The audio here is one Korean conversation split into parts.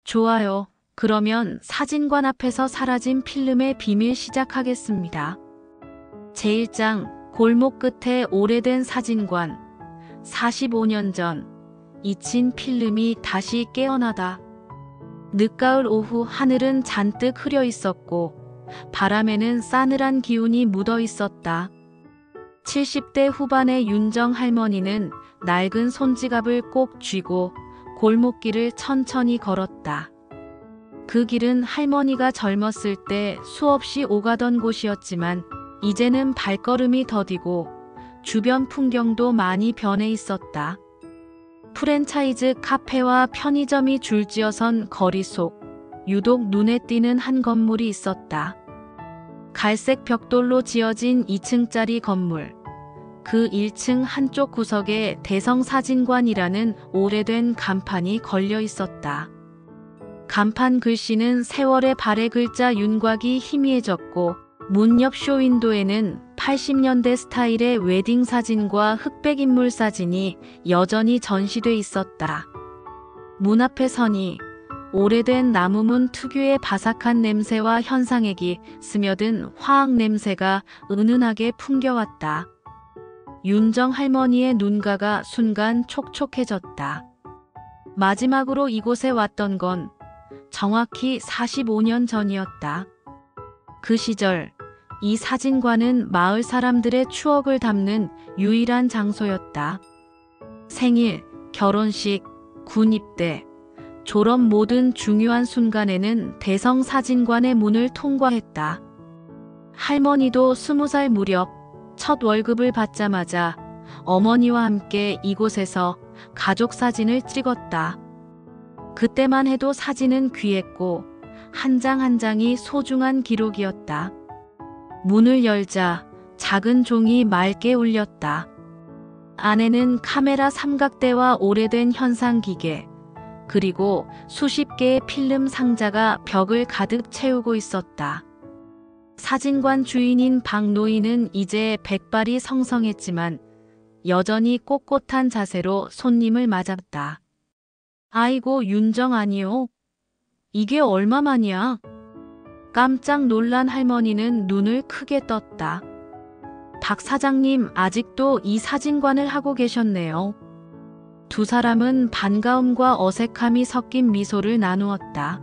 좋아요. 그러면 사진관 앞에서 사라진 필름의 비밀 시작하겠습니다. 제1장 골목 끝에 오래된 사진관. 45년 전 잊힌 필름이 다시 깨어나다. 늦가을 오후 하늘은 잔뜩 흐려 있었고 바람에는 싸늘한 기운이 묻어 있었다. 70대 후반의 윤정 할머니는 낡은 손지갑을 꼭 쥐고 골목길을 천천히 걸었다. 그 길은 할머니가 젊었을 때 수없이 오가던 곳이었지만 이제는 발걸음이 더디고 주변 풍경도 많이 변해 있었다. 프랜차이즈 카페와 편의점이 줄지어선 거리 속 유독 눈에 띄는 한 건물이 있었다. 갈색 벽돌로 지어진 2층짜리 건물. 그 1층 한쪽 구석에 대성사진관이라는 오래된 간판이 걸려 있었다. 간판 글씨는 세월의 발의 글자 윤곽이 희미해졌고 문 옆 쇼윈도에는 80년대 스타일의 웨딩 사진과 흑백 인물 사진이 여전히 전시돼 있었다. 문 앞에 서니 오래된 나무문 특유의 바삭한 냄새와 현상액이 스며든 화학 냄새가 은은하게 풍겨왔다. 윤정 할머니의 눈가가 순간 촉촉해졌다. 마지막으로 이곳에 왔던 건 정확히 45년 전이었다. 그 시절 이 사진관은 마을 사람들의 추억을 담는 유일한 장소였다. 생일, 결혼식, 군 입대, 졸업 모든 중요한 순간에는 대성사진관의 문을 통과했다. 할머니도 20살 무렵 첫 월급을 받자마자 어머니와 함께 이곳에서 가족 사진을 찍었다. 그때만 해도 사진은 귀했고 한 장 한 장이 소중한 기록이었다. 문을 열자 작은 종이 맑게 울렸다. 안에는 카메라 삼각대와 오래된 현상기계, 그리고 수십 개의 필름 상자가 벽을 가득 채우고 있었다. 사진관 주인인 박 노인은 이제 백발이 성성했지만 여전히 꼿꼿한 자세로 손님을 맞았다. 아이고 윤정 아니요? 이게 얼마만이야? 깜짝 놀란 할머니는 눈을 크게 떴다. 박 사장님 아직도 이 사진관을 하고 계셨네요. 두 사람은 반가움과 어색함이 섞인 미소를 나누었다.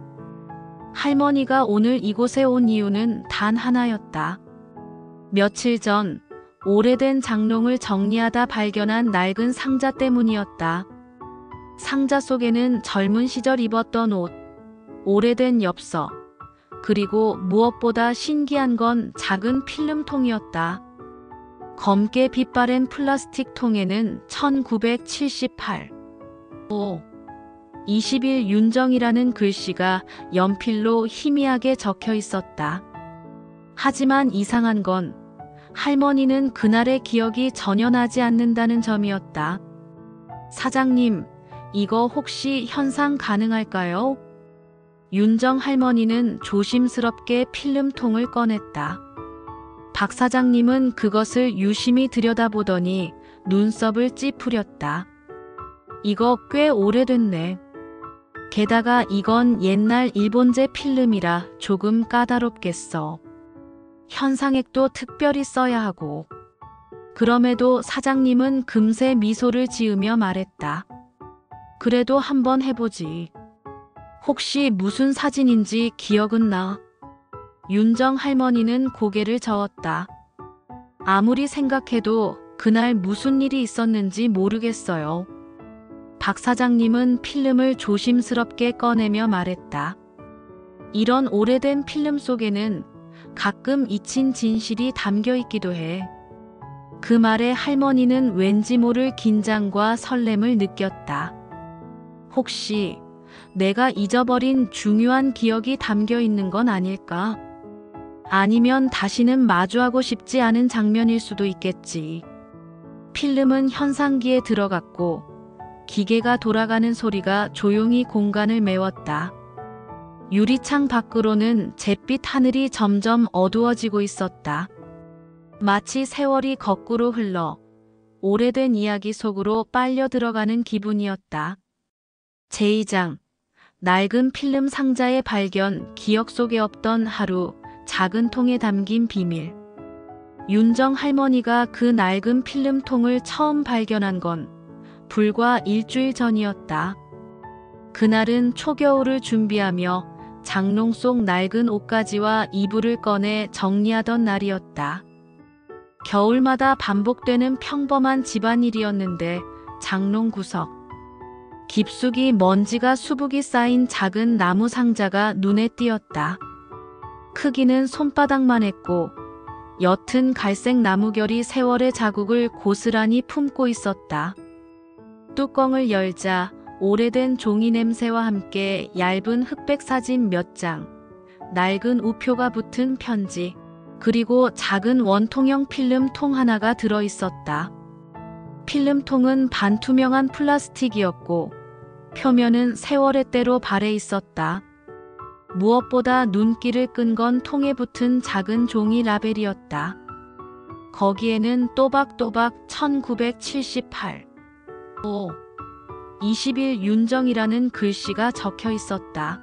할머니가 오늘 이곳에 온 이유는 단 하나였다. 며칠 전 오래된 장롱을 정리하다 발견한 낡은 상자 때문이었다. 상자 속에는 젊은 시절 입었던 옷, 오래된 엽서, 그리고 무엇보다 신기한 건 작은 필름통이었다. 검게 빛바랜 플라스틱 통에는 1978 20일 윤정이라는 글씨가 연필로 희미하게 적혀 있었다. 하지만 이상한 건 할머니는 그날의 기억이 전혀 나지 않는다는 점이었다. 사장님, 이거 혹시 현상 가능할까요? 윤정 할머니는 조심스럽게 필름통을 꺼냈다. 박 사장님은 그것을 유심히 들여다보더니 눈썹을 찌푸렸다. 이거 꽤 오래됐네. 게다가 이건 옛날 일본제 필름이라 조금 까다롭겠어. 현상액도 특별히 써야 하고. 그럼에도 사장님은 금세 미소를 지으며 말했다. 그래도 한번 해보지. 혹시 무슨 사진인지 기억은 나? 윤정 할머니는 고개를 저었다. 아무리 생각해도 그날 무슨 일이 있었는지 모르겠어요. 박 사장님은 필름을 조심스럽게 꺼내며 말했다. 이런 오래된 필름 속에는 가끔 잊힌 진실이 담겨 있기도 해. 그 말에 할머니는 왠지 모를 긴장과 설렘을 느꼈다. 혹시 내가 잊어버린 중요한 기억이 담겨 있는 건 아닐까? 아니면 다시는 마주하고 싶지 않은 장면일 수도 있겠지. 필름은 현상기에 들어갔고 기계가 돌아가는 소리가 조용히 공간을 메웠다. 유리창 밖으로는 잿빛 하늘이 점점 어두워지고 있었다. 마치 세월이 거꾸로 흘러 오래된 이야기 속으로 빨려 들어가는 기분이었다. 제2장 낡은 필름 상자의 발견, 기억 속에 없던 하루, 작은 통에 담긴 비밀. 윤정 할머니가 그 낡은 필름통을 처음 발견한 건 불과 일주일 전이었다. 그날은 초겨울을 준비하며 장롱 속 낡은 옷가지와 이불을 꺼내 정리하던 날이었다. 겨울마다 반복되는 평범한 집안일이었는데 장롱 구석. 깊숙이 먼지가 수북이 쌓인 작은 나무 상자가 눈에 띄었다. 크기는 손바닥만 했고 옅은 갈색 나무결이 세월의 자국을 고스란히 품고 있었다. 뚜껑을 열자 오래된 종이 냄새와 함께 얇은 흑백 사진 몇 장, 낡은 우표가 붙은 편지, 그리고 작은 원통형 필름통 하나가 들어있었다. 필름통은 반투명한 플라스틱이었고 표면은 세월의 때로 발해 있었다. 무엇보다 눈길을 끈 건 통에 붙은 작은 종이 라벨이었다. 거기에는 또박또박 1978 5 20일 윤정이라는 글씨가 적혀 있었다.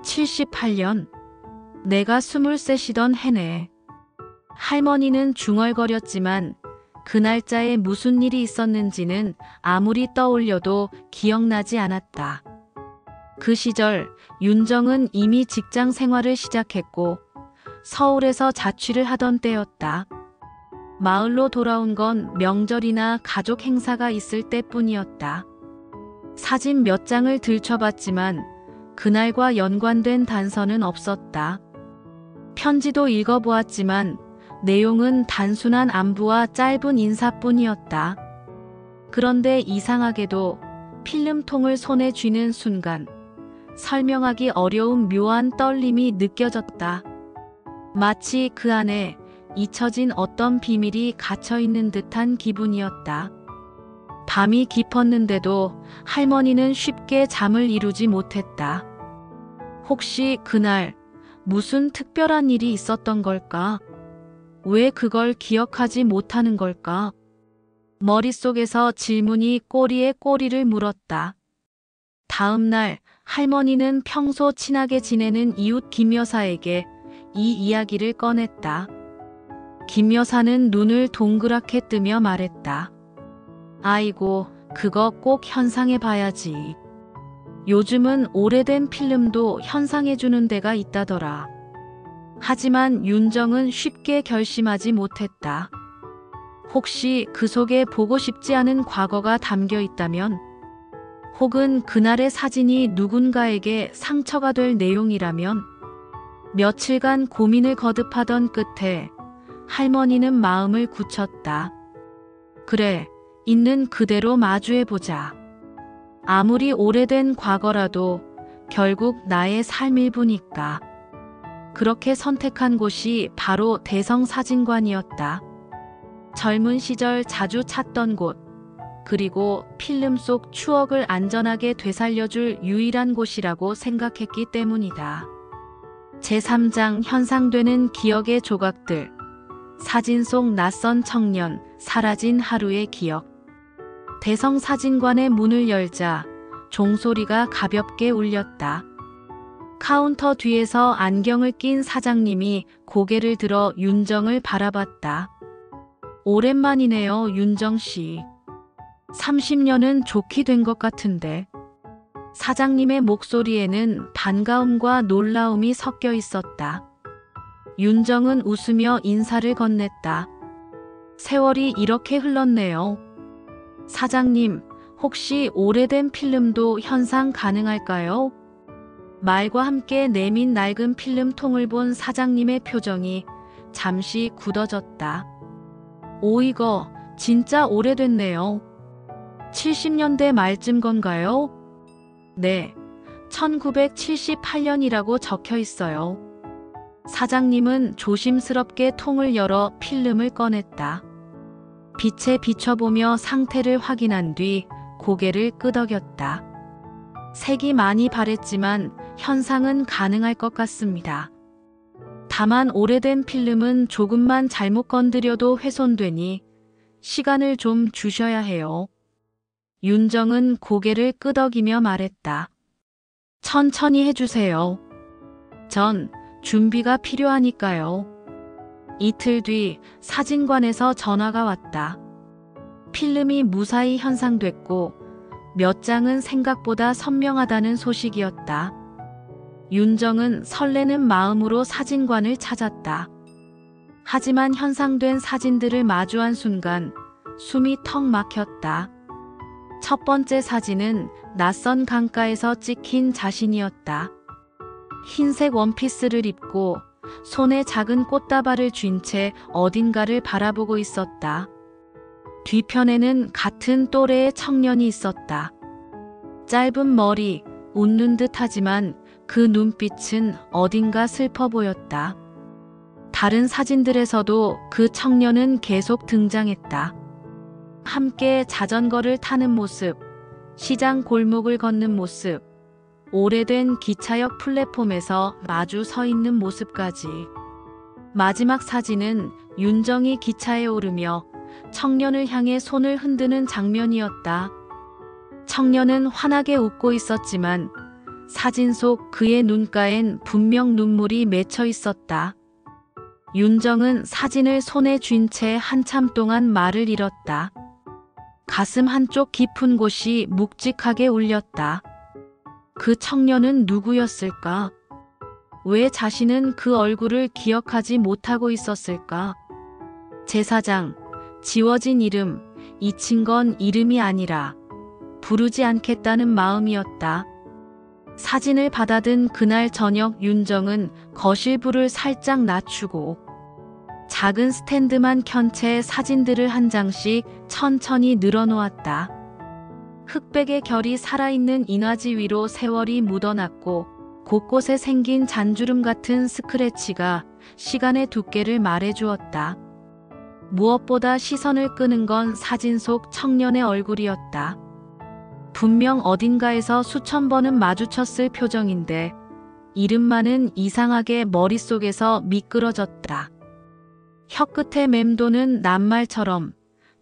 78년, 내가 23이던 해네. 할머니는 중얼거렸지만 그 날짜에 무슨 일이 있었는지는 아무리 떠올려도 기억나지 않았다. 그 시절 윤정은 이미 직장 생활을 시작했고 서울에서 자취를 하던 때였다. 마을로 돌아온 건 명절이나 가족 행사가 있을 때뿐이었다. 사진 몇 장을 들춰봤지만 그날과 연관된 단서는 없었다. 편지도 읽어보았지만 내용은 단순한 안부와 짧은 인사뿐이었다. 그런데 이상하게도 필름통을 손에 쥐는 순간 설명하기 어려운 묘한 떨림이 느껴졌다. 마치 그 안에 잊혀진 어떤 비밀이 갇혀있는 듯한 기분이었다. 밤이 깊었는데도 할머니는 쉽게 잠을 이루지 못했다. 혹시 그날 무슨 특별한 일이 있었던 걸까? 왜 그걸 기억하지 못하는 걸까? 머릿속에서 질문이 꼬리에 꼬리를 물었다. 다음 날 할머니는 평소 친하게 지내는 이웃 김 여사에게 이 이야기를 꺼냈다. 김 여사는 눈을 동그랗게 뜨며 말했다. 아이고, 그거 꼭 현상해 봐야지. 요즘은 오래된 필름도 현상해주는 데가 있다더라. 하지만 윤정은 쉽게 결심하지 못했다. 혹시 그 속에 보고 싶지 않은 과거가 담겨 있다면? 혹은 그날의 사진이 누군가에게 상처가 될 내용이라면? 며칠간 고민을 거듭하던 끝에 할머니는 마음을 굳혔다. 그래, 있는 그대로 마주해보자. 아무리 오래된 과거라도 결국 나의 삶일 뿐이니까. 그렇게 선택한 곳이 바로 대성사진관이었다. 젊은 시절 자주 찾던 곳, 그리고 필름 속 추억을 안전하게 되살려줄 유일한 곳이라고 생각했기 때문이다. 제3장 현상되는 기억의 조각들. 사진 속 낯선 청년, 사라진 하루의 기억. 대성사진관의 문을 열자 종소리가 가볍게 울렸다. 카운터 뒤에서 안경을 낀 사장님이 고개를 들어 윤정을 바라봤다. 오랜만이네요, 윤정 씨. 30년은 좋게 된 것 같은데. 사장님의 목소리에는 반가움과 놀라움이 섞여 있었다. 윤정은 웃으며 인사를 건넸다. 세월이 이렇게 흘렀네요. 사장님, 혹시 오래된 필름도 현상 가능할까요? 말과 함께 내민 낡은 필름통을 본 사장님의 표정이 잠시 굳어졌다. 오이거, 진짜 오래됐네요. 70년대 말쯤 건가요? 네, 1978년이라고 적혀 있어요. 사장님은 조심스럽게 통을 열어 필름을 꺼냈다. 빛에 비춰보며 상태를 확인한 뒤 고개를 끄덕였다. 색이 많이 바랬지만 현상은 가능할 것 같습니다. 다만 오래된 필름은 조금만 잘못 건드려도 훼손되니 시간을 좀 주셔야 해요. 윤정은 고개를 끄덕이며 말했다. 천천히 해주세요. 전 준비가 필요하니까요. 이틀 뒤 사진관에서 전화가 왔다. 필름이 무사히 현상됐고 몇 장은 생각보다 선명하다는 소식이었다. 윤정은 설레는 마음으로 사진관을 찾았다. 하지만 현상된 사진들을 마주한 순간 숨이 턱 막혔다. 첫 번째 사진은 낯선 강가에서 찍힌 자신이었다. 흰색 원피스를 입고 손에 작은 꽃다발을 쥔 채 어딘가를 바라보고 있었다. 뒤편에는 같은 또래의 청년이 있었다. 짧은 머리, 웃는 듯 하지만 그 눈빛은 어딘가 슬퍼 보였다. 다른 사진들에서도 그 청년은 계속 등장했다. 함께 자전거를 타는 모습, 시장 골목을 걷는 모습, 오래된 기차역 플랫폼에서 마주 서 있는 모습까지. 마지막 사진은 윤정이 기차에 오르며 청년을 향해 손을 흔드는 장면이었다. 청년은 환하게 웃고 있었지만 사진 속 그의 눈가엔 분명 눈물이 맺혀 있었다. 윤정은 사진을 손에 쥔 채 한참 동안 말을 잃었다. 가슴 한쪽 깊은 곳이 묵직하게 울렸다. 그 청년은 누구였을까? 왜 자신은 그 얼굴을 기억하지 못하고 있었을까? 제사장, 지워진 이름, 잊힌 건 이름이 아니라 부르지 않겠다는 마음이었다. 사진을 받아든 그날 저녁 윤정은 거실 불을 살짝 낮추고 작은 스탠드만 켠 채 사진들을 한 장씩 천천히 늘어놓았다. 흑백의 결이 살아있는 인화지 위로 세월이 묻어났고 곳곳에 생긴 잔주름 같은 스크래치가 시간의 두께를 말해주었다. 무엇보다 시선을 끄는 건 사진 속 청년의 얼굴이었다. 분명 어딘가에서 수천 번은 마주쳤을 표정인데 이름만은 이상하게 머릿속에서 미끄러졌다. 혀끝에 맴도는 낱말처럼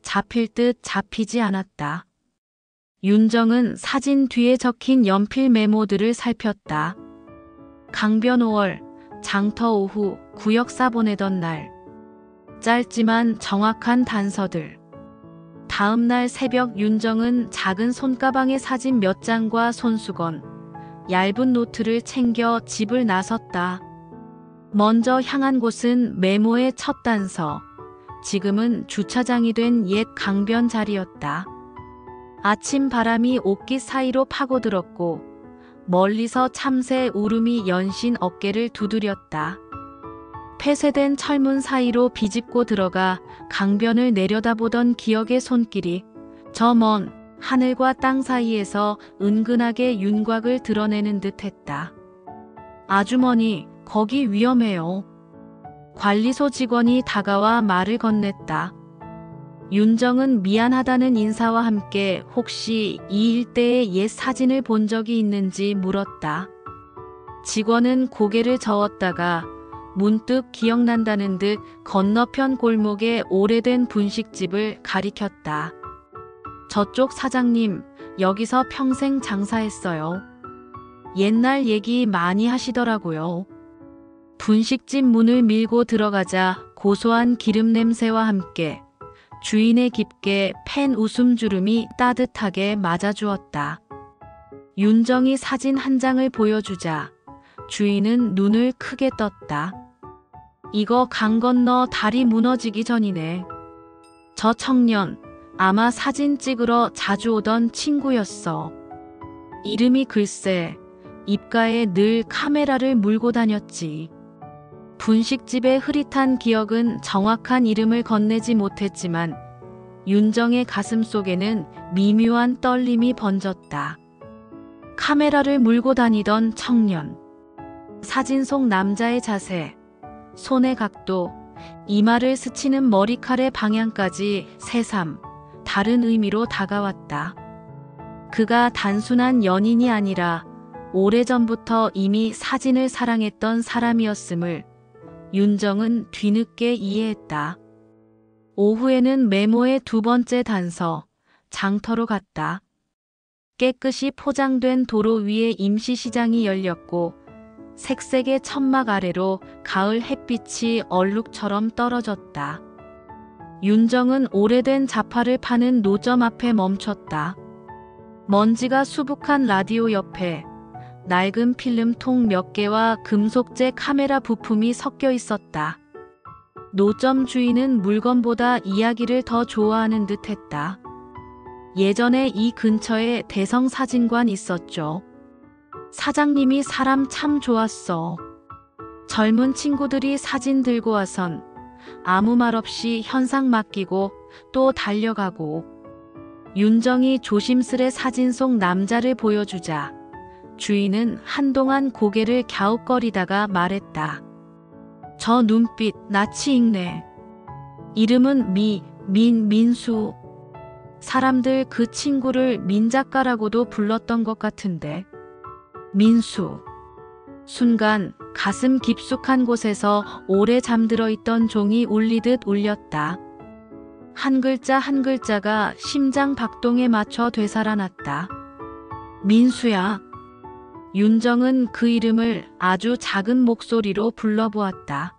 잡힐 듯 잡히지 않았다. 윤정은 사진 뒤에 적힌 연필 메모들을 살폈다. 강변 5월, 장터 오후, 구역사 보내던 날. 짧지만 정확한 단서들. 다음 날 새벽 윤정은 작은 손가방에 사진 몇 장과 손수건, 얇은 노트를 챙겨 집을 나섰다. 먼저 향한 곳은 메모의 첫 단서. 지금은 주차장이 된 옛 강변 자리였다. 아침 바람이 옷깃 사이로 파고들었고 멀리서 참새 울음이 연신 어깨를 두드렸다. 폐쇄된 철문 사이로 비집고 들어가 강변을 내려다보던 기억의 손길이 저 먼 하늘과 땅 사이에서 은근하게 윤곽을 드러내는 듯했다. 아주머니, 거기 위험해요. 관리소 직원이 다가와 말을 건넸다. 윤정은 미안하다는 인사와 함께 혹시 이 일대의 옛 사진을 본 적이 있는지 물었다. 직원은 고개를 저었다가 문득 기억난다는 듯 건너편 골목의 오래된 분식집을 가리켰다. 저쪽 사장님, 여기서 평생 장사했어요. 옛날 얘기 많이 하시더라고요. 분식집 문을 밀고 들어가자 고소한 기름 냄새와 함께 주인의 깊게 팬 웃음주름이 따뜻하게 맞아주었다. 윤정이 사진 한 장을 보여주자 주인은 눈을 크게 떴다. 이거 강 건너 다리 무너지기 전이네. 저 청년 아마 사진 찍으러 자주 오던 친구였어. 이름이 글쎄 입가에 늘 카메라를 물고 다녔지. 분식집의 흐릿한 기억은 정확한 이름을 건네지 못했지만 윤정의 가슴 속에는 미묘한 떨림이 번졌다. 카메라를 물고 다니던 청년. 사진 속 남자의 자세, 손의 각도, 이마를 스치는 머리칼의 방향까지 새삼 다른 의미로 다가왔다. 그가 단순한 연인이 아니라 오래전부터 이미 사진을 사랑했던 사람이었음을 윤정은 뒤늦게 이해했다. 오후에는 메모의 두 번째 단서, 장터로 갔다. 깨끗이 포장된 도로 위에 임시시장이 열렸고 색색의 천막 아래로 가을 햇빛이 얼룩처럼 떨어졌다. 윤정은 오래된 자파를 파는 노점 앞에 멈췄다. 먼지가 수북한 라디오 옆에 낡은 필름통 몇 개와 금속제 카메라 부품이 섞여 있었다. 노점 주인은 물건보다 이야기를 더 좋아하는 듯 했다. 예전에 이 근처에 대성사진관 있었죠. 사장님이 사람 참 좋았어. 젊은 친구들이 사진 들고 와선 아무 말 없이 현상 맡기고 또 달려가고. 윤정이 조심스레 사진 속 남자를 보여주자 주인은 한동안 고개를 갸웃거리다가 말했다. 저 눈빛 낯이 익네. 이름은 민수. 사람들 그 친구를 민 작가라고도 불렀던 것 같은데. 민수. 순간 가슴 깊숙한 곳에서 오래 잠들어 있던 종이 울리듯 울렸다. 한 글자 한 글자가 심장 박동에 맞춰 되살아났다. 민수야. 윤정은 그 이름을 아주 작은 목소리로 불러보았다.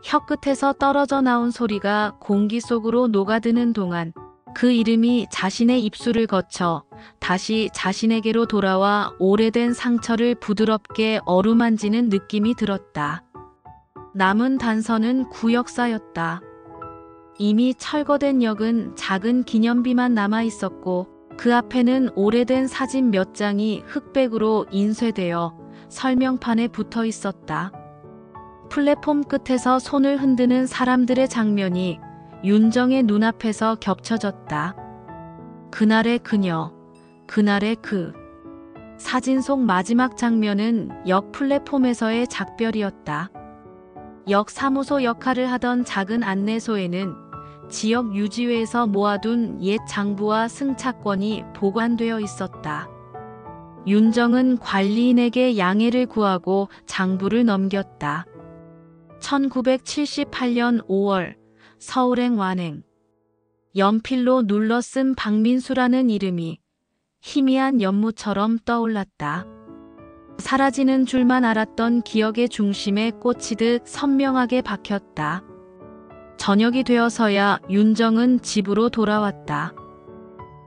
혀끝에서 떨어져 나온 소리가 공기 속으로 녹아드는 동안 그 이름이 자신의 입술을 거쳐 다시 자신에게로 돌아와 오래된 상처를 부드럽게 어루만지는 느낌이 들었다. 남은 단서는 구역사였다. 이미 철거된 역은 작은 기념비만 남아 있었고 그 앞에는 오래된 사진 몇 장이 흑백으로 인쇄되어 설명판에 붙어 있었다. 플랫폼 끝에서 손을 흔드는 사람들의 장면이 윤정의 눈앞에서 겹쳐졌다. 그날의 그녀, 그날의 그. 사진 속 마지막 장면은 역 플랫폼에서의 작별이었다. 역 사무소 역할을 하던 작은 안내소에는 지역 유지회에서 모아둔 옛 장부와 승차권이 보관되어 있었다. 윤정은 관리인에게 양해를 구하고 장부를 넘겼다. 1978년 5월 서울행 완행. 연필로 눌러 쓴 박민수라는 이름이 희미한 연무처럼 떠올랐다. 사라지는 줄만 알았던 기억의 중심에 꽂히듯 선명하게 박혔다. 저녁이 되어서야 윤정은 집으로 돌아왔다.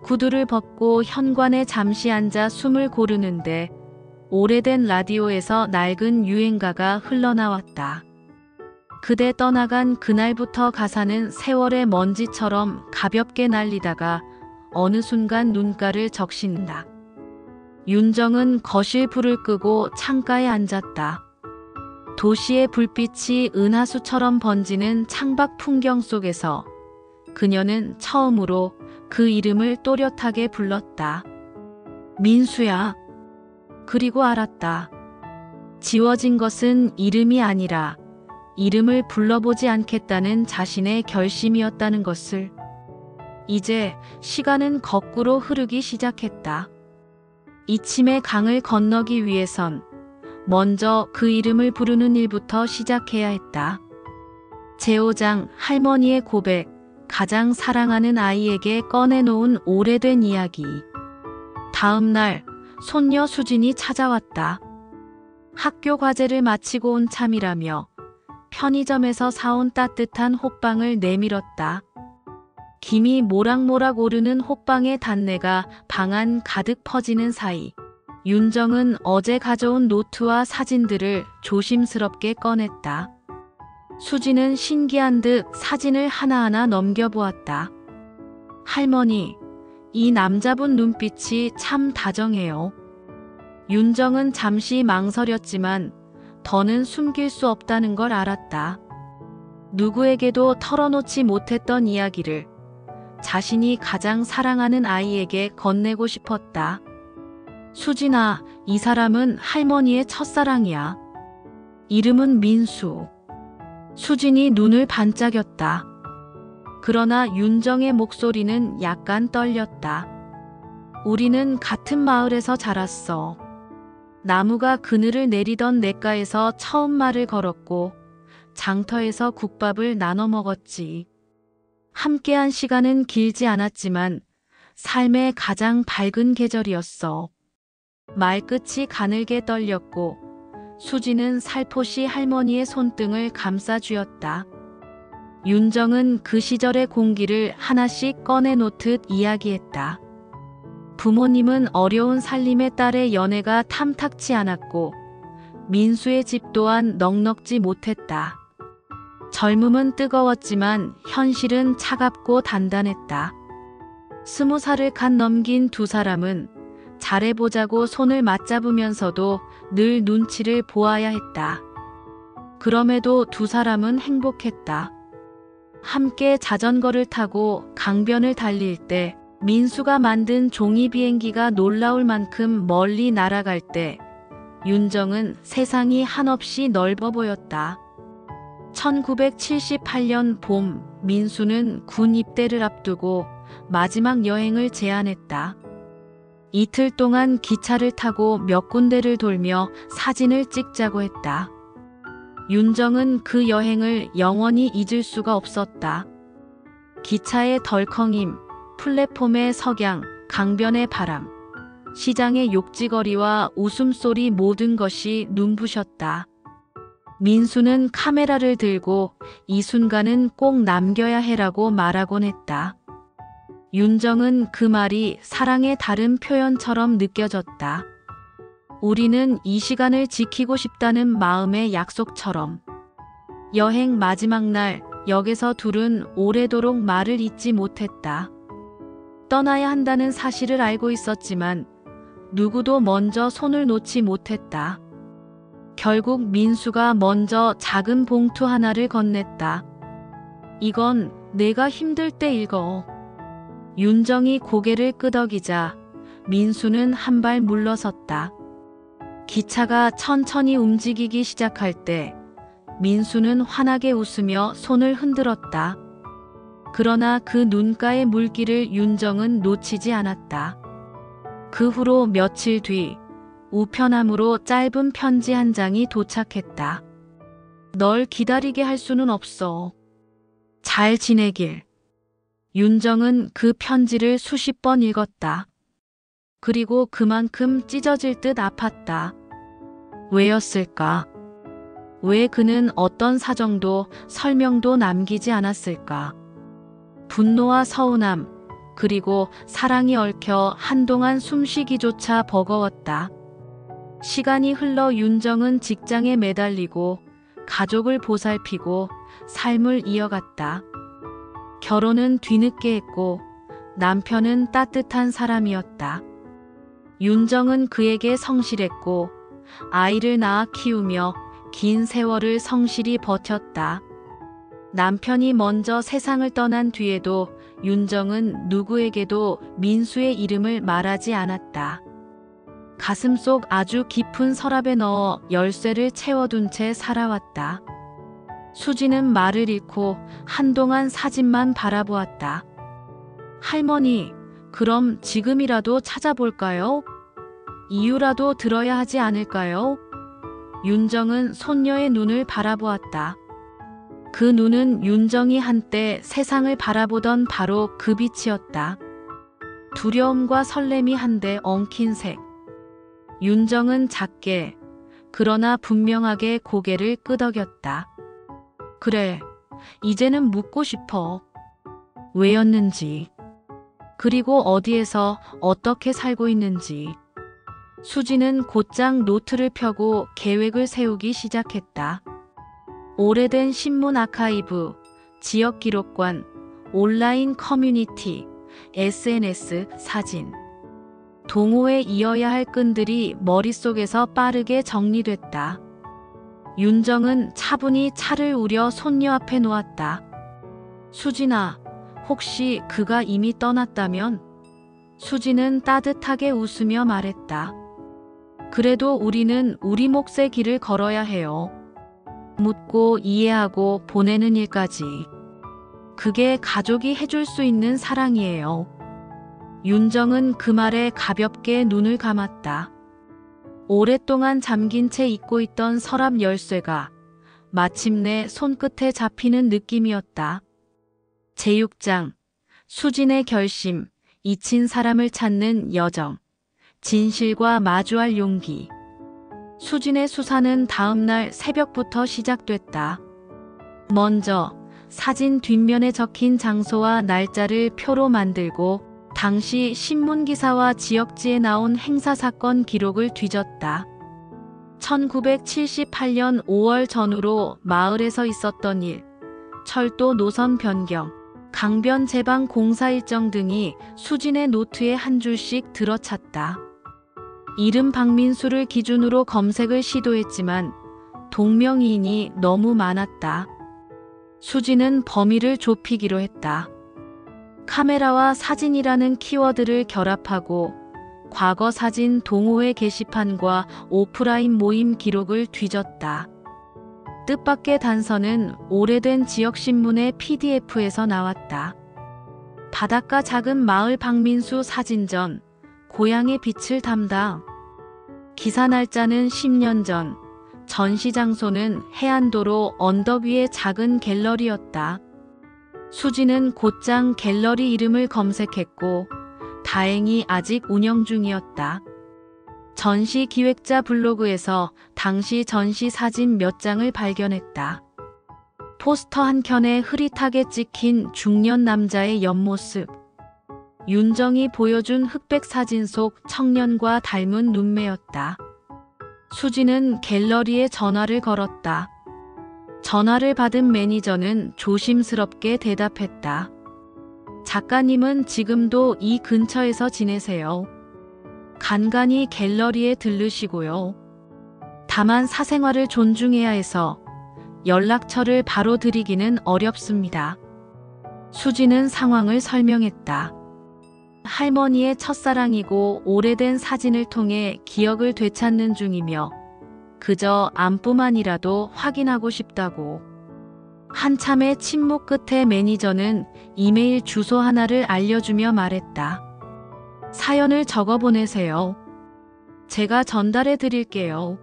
구두를 벗고 현관에 잠시 앉아 숨을 고르는데 오래된 라디오에서 낡은 유행가가 흘러나왔다. 그대 떠나간 그날부터 가사는 세월의 먼지처럼 가볍게 날리다가 어느 순간 눈가를 적신다. 윤정은 거실 불을 끄고 창가에 앉았다. 도시의 불빛이 은하수처럼 번지는 창밖 풍경 속에서 그녀는 처음으로 그 이름을 또렷하게 불렀다. 민수야. 그리고 알았다. 지워진 것은 이름이 아니라 이름을 불러보지 않겠다는 자신의 결심이었다는 것을. 이제 시간은 거꾸로 흐르기 시작했다. 이침의 강을 건너기 위해선 먼저 그 이름을 부르는 일부터 시작해야 했다. 제5장 할머니의 고백, 가장 사랑하는 아이에게 꺼내놓은 오래된 이야기. 다음 날 손녀 수진이 찾아왔다. 학교 과제를 마치고 온 참이라며 편의점에서 사온 따뜻한 호빵을 내밀었다. 김이 모락모락 오르는 호빵의 단내가 방 안 가득 퍼지는 사이 윤정은 어제 가져온 노트와 사진들을 조심스럽게 꺼냈다. 수지는 신기한 듯 사진을 하나하나 넘겨보았다. 할머니, 이 남자분 눈빛이 참 다정해요. 윤정은 잠시 망설였지만 더는 숨길 수 없다는 걸 알았다. 누구에게도 털어놓지 못했던 이야기를 자신이 가장 사랑하는 아이에게 건네고 싶었다. 수진아, 이 사람은 할머니의 첫사랑이야. 이름은 민수. 수진이 눈을 반짝였다. 그러나 윤정의 목소리는 약간 떨렸다. 우리는 같은 마을에서 자랐어. 나무가 그늘을 내리던 냇가에서 처음 말을 걸었고 장터에서 국밥을 나눠 먹었지. 함께한 시간은 길지 않았지만 삶의 가장 밝은 계절이었어. 말끝이 가늘게 떨렸고 수지는 살포시 할머니의 손등을 감싸 쥐었다. 윤정은 그 시절의 공기를 하나씩 꺼내놓듯 이야기했다. 부모님은 어려운 살림의 딸의 연애가 탐탁치 않았고 민수의 집 또한 넉넉지 못했다. 젊음은 뜨거웠지만 현실은 차갑고 단단했다. 20살을 갓 넘긴 두 사람은 잘해보자고 손을 맞잡으면서도 늘 눈치를 보아야 했다. 그럼에도 두 사람은 행복했다. 함께 자전거를 타고 강변을 달릴 때, 민수가 만든 종이 비행기가 놀라울 만큼 멀리 날아갈 때 윤정은 세상이 한없이 넓어 보였다. 1978년 봄, 민수는 군 입대를 앞두고 마지막 여행을 제안했다. 이틀 동안 기차를 타고 몇 군데를 돌며 사진을 찍자고 했다. 윤정은 그 여행을 영원히 잊을 수가 없었다. 기차의 덜컹임, 플랫폼의 석양, 강변의 바람, 시장의 욕지거리와 웃음소리 모든 것이 눈부셨다. 민수는 카메라를 들고 이 순간은 꼭 남겨야 해라고 말하곤 했다. 윤정은 그 말이 사랑의 다른 표현처럼 느껴졌다. 우리는 이 시간을 지키고 싶다는 마음의 약속처럼. 여행 마지막 날, 역에서 둘은 오래도록 말을 잇지 못했다. 떠나야 한다는 사실을 알고 있었지만 누구도 먼저 손을 놓지 못했다. 결국 민수가 먼저 작은 봉투 하나를 건넸다. 이건 내가 힘들 때 읽어. 윤정이 고개를 끄덕이자 민수는 한 발 물러섰다. 기차가 천천히 움직이기 시작할 때 민수는 환하게 웃으며 손을 흔들었다. 그러나 그 눈가의 물기를 윤정은 놓치지 않았다. 그 후로 며칠 뒤 우편함으로 짧은 편지 한 장이 도착했다. 널 기다리게 할 수는 없어. 잘 지내길. 윤정은 그 편지를 수십 번 읽었다. 그리고 그만큼 찢어질 듯 아팠다. 왜였을까? 왜 그는 어떤 사정도 설명도 남기지 않았을까? 분노와 서운함, 그리고 사랑이 얽혀 한동안 숨쉬기조차 버거웠다. 시간이 흘러 윤정은 직장에 매달리고 가족을 보살피고 삶을 이어갔다. 결혼은 뒤늦게 했고 남편은 따뜻한 사람이었다. 윤정은 그에게 성실했고 아이를 낳아 키우며 긴 세월을 성실히 버텼다. 남편이 먼저 세상을 떠난 뒤에도 윤정은 누구에게도 민수의 이름을 말하지 않았다. 가슴속 아주 깊은 서랍에 넣어 열쇠를 채워둔 채 살아왔다. 수지는 말을 잃고 한동안 사진만 바라보았다. 할머니, 그럼 지금이라도 찾아볼까요? 이유라도 들어야 하지 않을까요? 윤정은 손녀의 눈을 바라보았다. 그 눈은 윤정이 한때 세상을 바라보던 바로 그 빛이었다. 두려움과 설렘이 한데 엉킨 색. 윤정은 작게, 그러나 분명하게 고개를 끄덕였다. 그래, 이제는 묻고 싶어. 왜였는지, 그리고 어디에서 어떻게 살고 있는지. 수지는 곧장 노트를 펴고 계획을 세우기 시작했다. 오래된 신문 아카이브, 지역 기록관, 온라인 커뮤니티, SNS 사진. 동호회 이어야 할 끈들이 머릿속에서 빠르게 정리됐다. 윤정은 차분히 차를 우려 손녀 앞에 놓았다. 수진아, 혹시 그가 이미 떠났다면? 수지는 따뜻하게 웃으며 말했다. 그래도 우리는 우리 몫의 길을 걸어야 해요. 묻고 이해하고 보내는 일까지. 그게 가족이 해줄 수 있는 사랑이에요. 윤정은 그 말에 가볍게 눈을 감았다. 오랫동안 잠긴 채 잊고 있던 서랍 열쇠가 마침내 손끝에 잡히는 느낌이었다. 제6장 수진의 결심. 잊힌 사람을 찾는 여정, 진실과 마주할 용기. 수진의 수사는 다음 날 새벽부터 시작됐다. 먼저 사진 뒷면에 적힌 장소와 날짜를 표로 만들고 당시 신문기사와 지역지에 나온 행사사건 기록을 뒤졌다. 1978년 5월 전후로 마을에서 있었던 일, 철도 노선 변경, 강변 제방 공사 일정 등이 수진의 노트에 한 줄씩 들어찼다. 이름 박민수를 기준으로 검색을 시도했지만 동명이인이 너무 많았다. 수진은 범위를 좁히기로 했다. 카메라와 사진이라는 키워드를 결합하고 과거 사진 동호회 게시판과 오프라인 모임 기록을 뒤졌다. 뜻밖의 단서는 오래된 지역신문의 PDF에서 나왔다. 바닷가 작은 마을 박민수 사진전, 고향의 빛을 담다. 기사 날짜는 10년 전, 전시 장소는 해안도로 언덕 위의 작은 갤러리였다. 수진은 곧장 갤러리 이름을 검색했고 다행히 아직 운영 중이었다. 전시 기획자 블로그에서 당시 전시 사진 몇 장을 발견했다. 포스터 한 켠에 흐릿하게 찍힌 중년 남자의 옆모습. 윤정이 보여준 흑백 사진 속 청년과 닮은 눈매였다. 수진은 갤러리에 전화를 걸었다. 전화를 받은 매니저는 조심스럽게 대답했다. 작가님은 지금도 이 근처에서 지내세요. 간간히 갤러리에 들르시고요. 다만 사생활을 존중해야 해서 연락처를 바로 드리기는 어렵습니다. 수진은 상황을 설명했다. 할머니의 첫사랑이고 오래된 사진을 통해 기억을 되찾는 중이며 그저 안부만이라도 확인하고 싶다고. 한참의 침묵 끝에 매니저는 이메일 주소 하나를 알려주며 말했다. 사연을 적어 보내세요. 제가 전달해 드릴게요.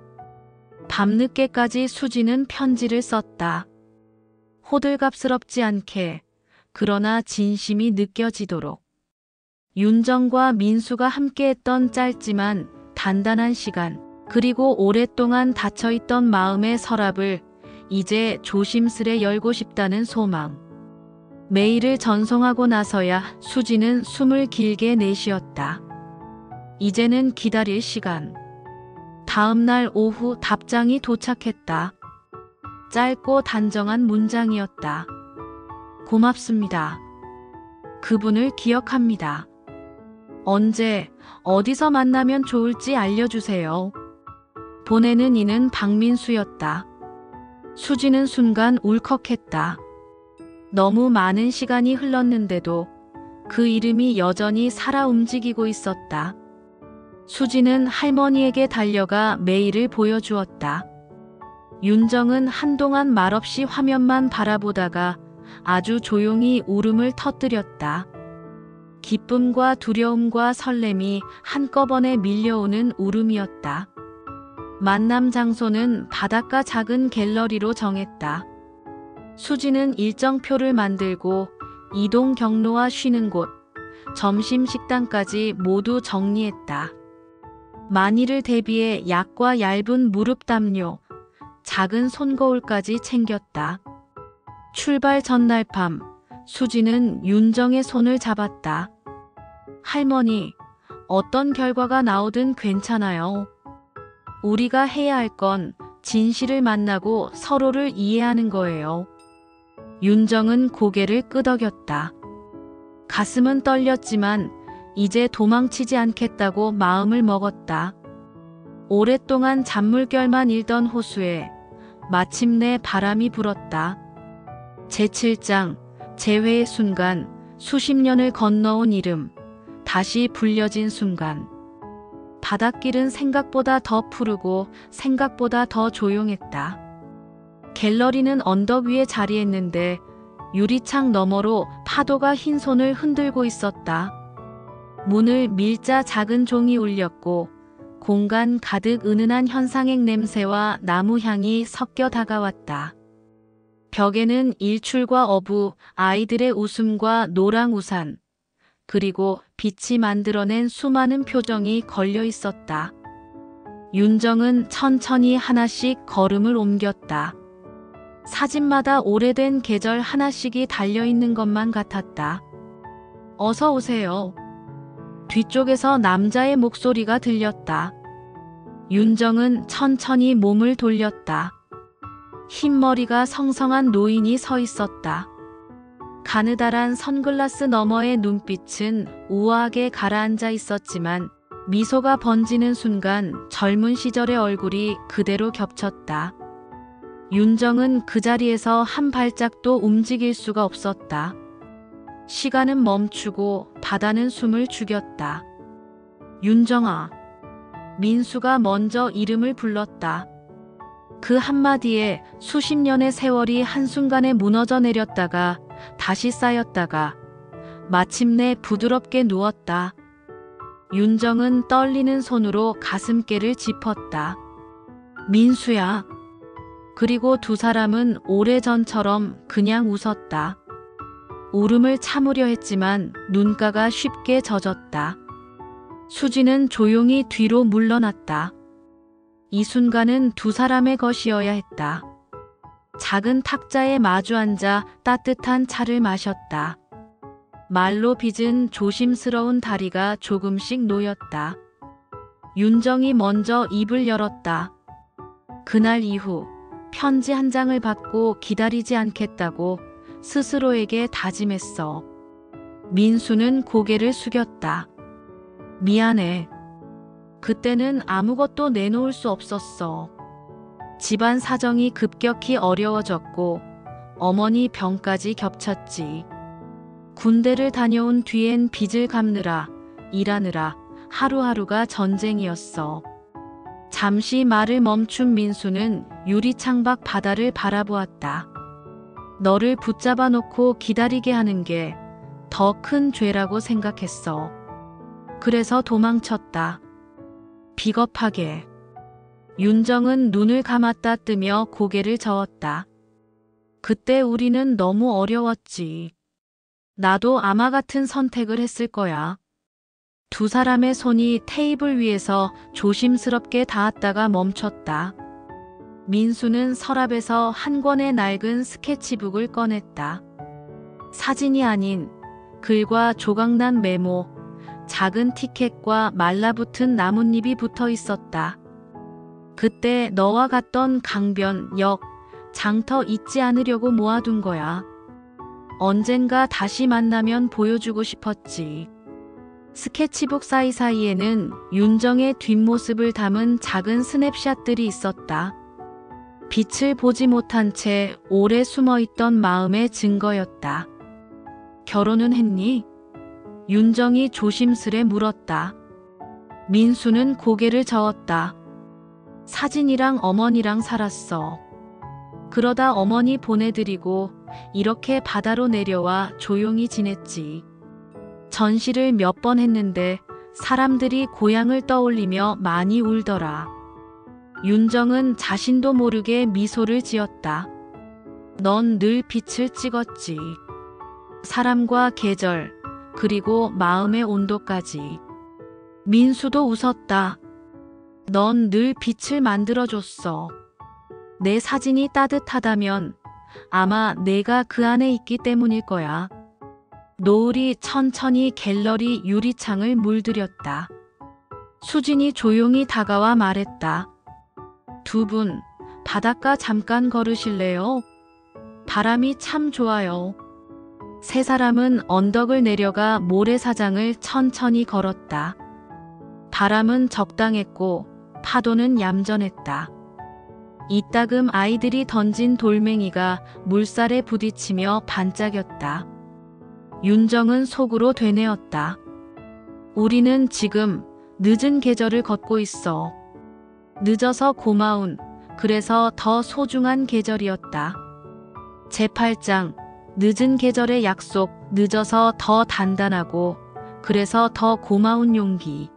밤늦게까지 수진은 편지를 썼다. 호들갑스럽지 않게, 그러나 진심이 느껴지도록. 윤정과 민수가 함께했던 짧지만 단단한 시간, 그리고 오랫동안 닫혀있던 마음의 서랍을 이제 조심스레 열고 싶다는 소망. 메일을 전송하고 나서야 수진은 숨을 길게 내쉬었다. 이제는 기다릴 시간. 다음 날 오후 답장이 도착했다. 짧고 단정한 문장이었다. 고맙습니다. 그분을 기억합니다. 언제, 어디서 만나면 좋을지 알려주세요. 보내는 이는 박민수였다. 수지는 순간 울컥했다. 너무 많은 시간이 흘렀는데도 그 이름이 여전히 살아 움직이고 있었다. 수지는 할머니에게 달려가 메일을 보여주었다. 윤정은 한동안 말없이 화면만 바라보다가 아주 조용히 울음을 터뜨렸다. 기쁨과 두려움과 설렘이 한꺼번에 밀려오는 울음이었다. 만남 장소는 바닷가 작은 갤러리로 정했다. 수지는 일정표를 만들고 이동 경로와 쉬는 곳, 점심 식당까지 모두 정리했다. 만일을 대비해 약과 얇은 무릎 담요, 작은 손거울까지 챙겼다. 출발 전날 밤, 수지는 윤정의 손을 잡았다. 할머니, 어떤 결과가 나오든 괜찮아요. 우리가 해야 할 건 진실을 만나고 서로를 이해하는 거예요. 윤정은 고개를 끄덕였다. 가슴은 떨렸지만 이제 도망치지 않겠다고 마음을 먹었다. 오랫동안 잔물결만 일던 호수에 마침내 바람이 불었다. 제7장, 재회의 순간, 수십 년을 건너온 이름, 다시 불려진 순간. 바닷길은 생각보다 더 푸르고 생각보다 더 조용했다. 갤러리는 언덕 위에 자리했는데 유리창 너머로 파도가 흰 손을 흔들고 있었다. 문을 밀자 작은 종이 울렸고 공간 가득 은은한 현상액 냄새와 나무 향이 섞여 다가왔다. 벽에는 일출과 어부, 아이들의 웃음과 노랑 우산, 그리고 빛이 만들어낸 수많은 표정이 걸려 있었다. 윤정은 천천히 하나씩 걸음을 옮겼다. 사진마다 오래된 계절 하나씩이 달려있는 것만 같았다. 어서 오세요. 뒤쪽에서 남자의 목소리가 들렸다. 윤정은 천천히 몸을 돌렸다. 흰머리가 성성한 노인이 서 있었다. 가느다란 선글라스 너머의 눈빛은 우아하게 가라앉아 있었지만 미소가 번지는 순간 젊은 시절의 얼굴이 그대로 겹쳤다. 윤정은 그 자리에서 한 발짝도 움직일 수가 없었다. 시간은 멈추고 바다는 숨을 죽였다. 윤정아. 민수가 먼저 이름을 불렀다. 그 한마디에 수십 년의 세월이 한순간에 무너져 내렸다가 다시 쌓였다가 마침내 부드럽게 누웠다. 윤정은 떨리는 손으로 가슴께를 짚었다. 민수야. 그리고 두 사람은 오래전처럼 그냥 웃었다. 울음을 참으려 했지만 눈가가 쉽게 젖었다. 수지는 조용히 뒤로 물러났다. 이 순간은 두 사람의 것이어야 했다. 작은 탁자에 마주 앉아 따뜻한 차를 마셨다. 말로 빚은 조심스러운 다리가 조금씩 놓였다. 윤정이 먼저 입을 열었다. 그날 이후 편지 한 장을 받고 기다리지 않겠다고 스스로에게 다짐했어. 민수는 고개를 숙였다. 미안해. 그때는 아무것도 내놓을 수 없었어. 집안 사정이 급격히 어려워졌고 어머니 병까지 겹쳤지. 군대를 다녀온 뒤엔 빚을 갚느라 일하느라 하루하루가 전쟁이었어. 잠시 말을 멈춘 민수는 유리창 밖 바다를 바라보았다. 너를 붙잡아 놓고 기다리게 하는 게 더 큰 죄라고 생각했어. 그래서 도망쳤다. 비겁하게. 윤정은 눈을 감았다 뜨며 고개를 저었다. 그때 우리는 너무 어려웠지. 나도 아마 같은 선택을 했을 거야. 두 사람의 손이 테이블 위에서 조심스럽게 닿았다가 멈췄다. 민수는 서랍에서 한 권의 낡은 스케치북을 꺼냈다. 사진이 아닌 글과 조각난 메모, 작은 티켓과 말라붙은 나뭇잎이 붙어 있었다. 그때 너와 갔던 강변, 역, 장터 잊지 않으려고 모아둔 거야. 언젠가 다시 만나면 보여주고 싶었지. 스케치북 사이사이에는 윤정의 뒷모습을 담은 작은 스냅샷들이 있었다. 빛을 보지 못한 채 오래 숨어있던 마음의 증거였다. 결혼은 했니? 윤정이 조심스레 물었다. 민수는 고개를 저었다. 사진이랑 어머니랑 살았어. 그러다 어머니 보내드리고 이렇게 바다로 내려와 조용히 지냈지. 전시를 몇 번 했는데 사람들이 고향을 떠올리며 많이 울더라. 윤정은 자신도 모르게 미소를 지었다. 넌 늘 빛을 찍었지. 사람과 계절, 그리고 마음의 온도까지. 민수도 웃었다. 넌 늘 빛을 만들어줬어. 내 사진이 따뜻하다면 아마 내가 그 안에 있기 때문일 거야. 노을이 천천히 갤러리 유리창을 물들였다. 수진이 조용히 다가와 말했다. 두 분, 바닷가 잠깐 걸으실래요? 바람이 참 좋아요. 세 사람은 언덕을 내려가 모래사장을 천천히 걸었다. 바람은 적당했고 파도는 얌전했다. 이따금 아이들이 던진 돌멩이가 물살에 부딪히며 반짝였다. 윤정은 속으로 되뇌었다. 우리는 지금 늦은 계절을 걷고 있어. 늦어서 고마운, 그래서 더 소중한 계절이었다. 제8장, 늦은 계절의 약속, 늦어서 더 단단하고, 그래서 더 고마운 용기.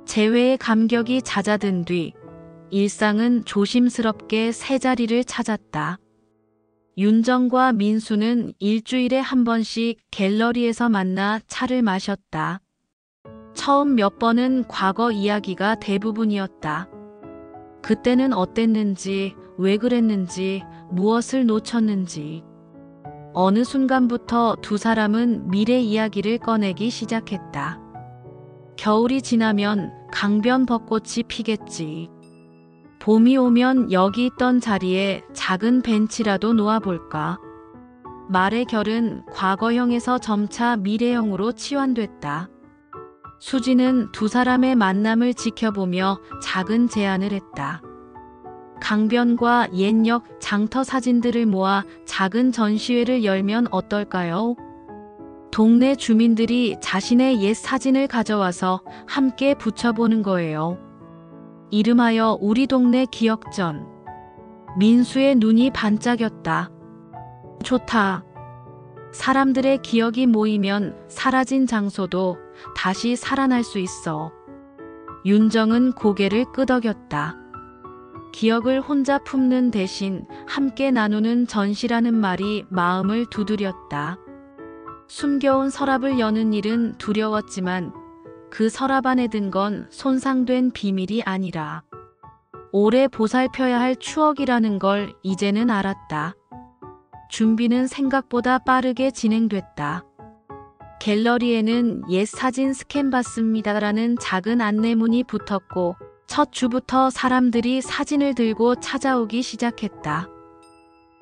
재회의 감격이 잦아든 뒤, 일상은 조심스럽게 새 자리를 찾았다. 윤정과 민수는 일주일에 한 번씩 갤러리에서 만나 차를 마셨다. 처음 몇 번은 과거 이야기가 대부분이었다. 그때는 어땠는지, 왜 그랬는지, 무엇을 놓쳤는지. 어느 순간부터 두 사람은 미래 이야기를 꺼내기 시작했다. 겨울이 지나면 강변 벚꽃이 피겠지. 봄이 오면 여기 있던 자리에 작은 벤치라도 놓아볼까. 말의 결은 과거형에서 점차 미래형으로 치환됐다. 수지는 두 사람의 만남을 지켜보며 작은 제안을 했다. 강변과 옛역 장터 사진들을 모아 작은 전시회를 열면 어떨까요? 동네 주민들이 자신의 옛 사진을 가져와서 함께 붙여보는 거예요. 이름하여 우리 동네 기억전. 민수의 눈이 반짝였다. 좋다. 사람들의 기억이 모이면 사라진 장소도 다시 살아날 수 있어. 윤정은 고개를 끄덕였다. 기억을 혼자 품는 대신 함께 나누는 전시라는 말이 마음을 두드렸다. 숨겨온 서랍을 여는 일은 두려웠지만 그 서랍 안에 든 건 손상된 비밀이 아니라 오래 보살펴야 할 추억이라는 걸 이제는 알았다. 준비는 생각보다 빠르게 진행됐다. 갤러리에는 옛 사진 스캔 받습니다라는 작은 안내문이 붙었고 첫 주부터 사람들이 사진을 들고 찾아오기 시작했다.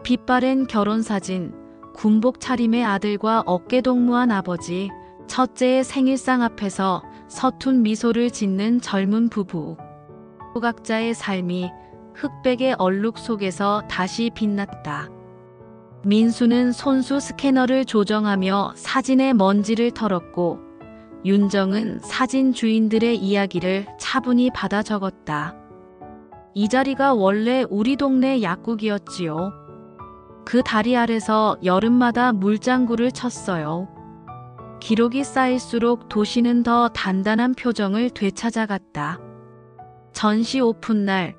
빛바랜 결혼사진, 군복 차림의 아들과 어깨동무한 아버지, 첫째의 생일상 앞에서 서툰 미소를 짓는 젊은 부부. 각자의 삶이 흑백의 얼룩 속에서 다시 빛났다. 민수는 손수 스캐너를 조정하며 사진의 먼지를 털었고 윤정은 사진 주인들의 이야기를 차분히 받아 적었다. 이 자리가 원래 우리 동네 약국이었지요. 그 다리 아래서 여름마다 물장구를 쳤어요. 기록이 쌓일수록 도시는 더 단단한 표정을 되찾아갔다. 전시 오픈날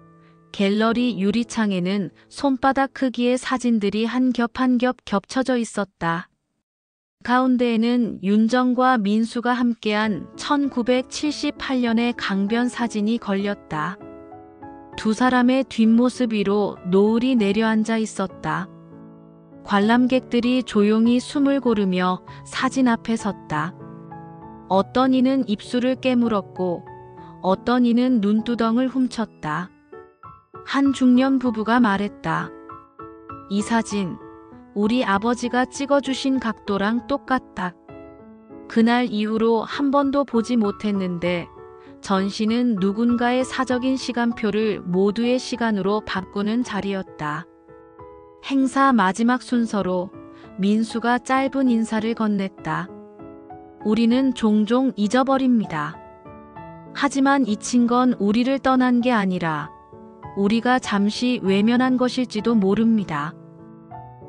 갤러리 유리창에는 손바닥 크기의 사진들이 한 겹 한 겹 겹쳐져 있었다. 가운데에는 윤정과 민수가 함께한 1978년의 강변 사진이 걸렸다. 두 사람의 뒷모습 위로 노을이 내려앉아 있었다. 관람객들이 조용히 숨을 고르며 사진 앞에 섰다. 어떤 이는 입술을 깨물었고 어떤 이는 눈두덩을 훔쳤다. 한 중년 부부가 말했다. 이 사진 우리 아버지가 찍어주신 각도랑 똑같다. 그날 이후로 한 번도 보지 못했는데 전시는 누군가의 사적인 시간표를 모두의 시간으로 바꾸는 자리였다. 행사 마지막 순서로 민수가 짧은 인사를 건넸다. 우리는 종종 잊어버립니다. 하지만 잊힌 건 우리를 떠난 게 아니라 우리가 잠시 외면한 것일지도 모릅니다.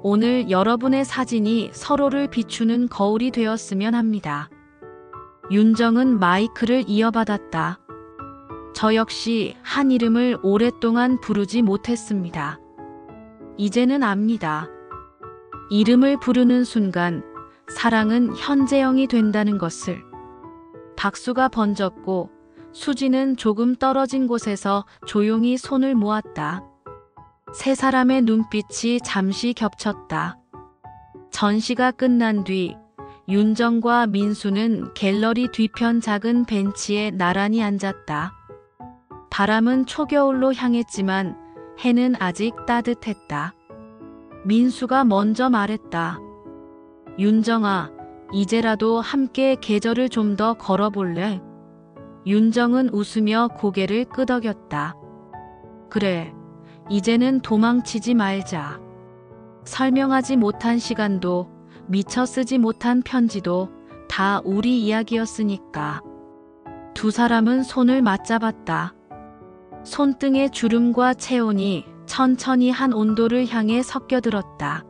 오늘 여러분의 사진이 서로를 비추는 거울이 되었으면 합니다. 윤정은 마이크를 이어받았다. 저 역시 한 이름을 오랫동안 부르지 못했습니다. 이제는 압니다. 이름을 부르는 순간 사랑은 현재형이 된다는 것을. 박수가 번졌고 수지는 조금 떨어진 곳에서 조용히 손을 모았다. 세 사람의 눈빛이 잠시 겹쳤다. 전시가 끝난 뒤 윤정과 민수는 갤러리 뒤편 작은 벤치에 나란히 앉았다. 바람은 초겨울로 향했지만 해는 아직 따뜻했다. 민수가 먼저 말했다. 윤정아, 이제라도 함께 계절을 좀 더 걸어볼래? 윤정은 웃으며 고개를 끄덕였다. 그래, 이제는 도망치지 말자. 설명하지 못한 시간도 미처 쓰지 못한 편지도 다 우리 이야기였으니까. 두 사람은 손을 맞잡았다. 손등의 주름과 체온이 천천히 한 온도를 향해 섞여들었다.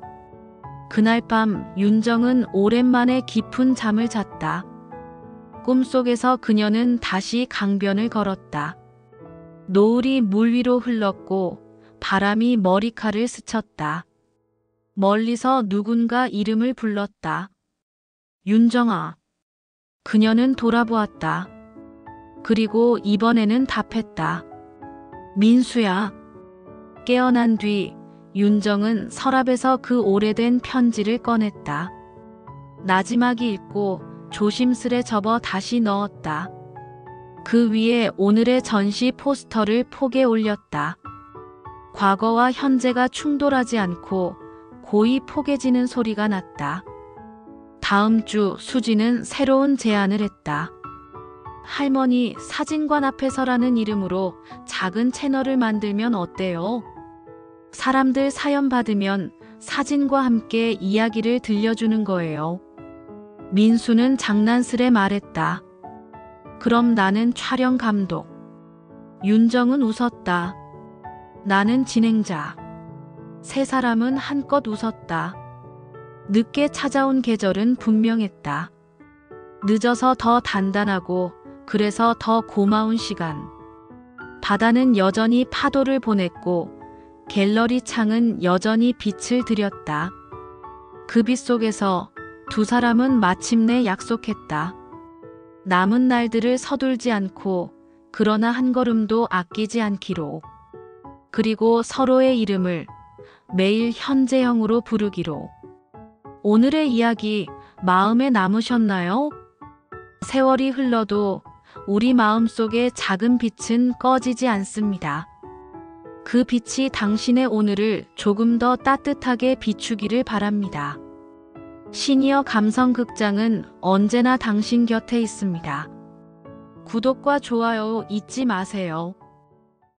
그날 밤 윤정은 오랜만에 깊은 잠을 잤다. 꿈속에서 그녀는 다시 강변을 걸었다. 노을이 물 위로 흘렀고 바람이 머리카락을 스쳤다. 멀리서 누군가 이름을 불렀다. 윤정아. 그녀는 돌아보았다. 그리고 이번에는 답했다. 민수야. 깨어난 뒤 윤정은 서랍에서 그 오래된 편지를 꺼냈다. 나지막이 읽고 조심스레 접어 다시 넣었다. 그 위에 오늘의 전시 포스터를 폭에 올렸다. 과거와 현재가 충돌하지 않고 고이 포개지는 소리가 났다. 다음 주 수지는 새로운 제안을 했다. 할머니 사진관 앞에 서라는 이름으로 작은 채널을 만들면 어때요? 사람들 사연 받으면 사진과 함께 이야기를 들려주는 거예요. 민수는 장난스레 말했다. 그럼 나는 촬영 감독. 윤정은 웃었다. 나는 진행자. 세 사람은 한껏 웃었다. 늦게 찾아온 계절은 분명했다. 늦어서 더 단단하고 그래서 더 고마운 시간. 바다는 여전히 파도를 보냈고 갤러리 창은 여전히 빛을 들였다. 그 빛 속에서 두 사람은 마침내 약속했다. 남은 날들을 서둘지 않고 그러나 한 걸음도 아끼지 않기로. 그리고 서로의 이름을 매일 현재형으로 부르기로. 오늘의 이야기 마음에 남으셨나요? 세월이 흘러도 우리 마음속의 작은 빛은 꺼지지 않습니다. 그 빛이 당신의 오늘을 조금 더 따뜻하게 비추기를 바랍니다. 시니어 감성극장은 언제나 당신 곁에 있습니다. 구독과 좋아요 잊지 마세요.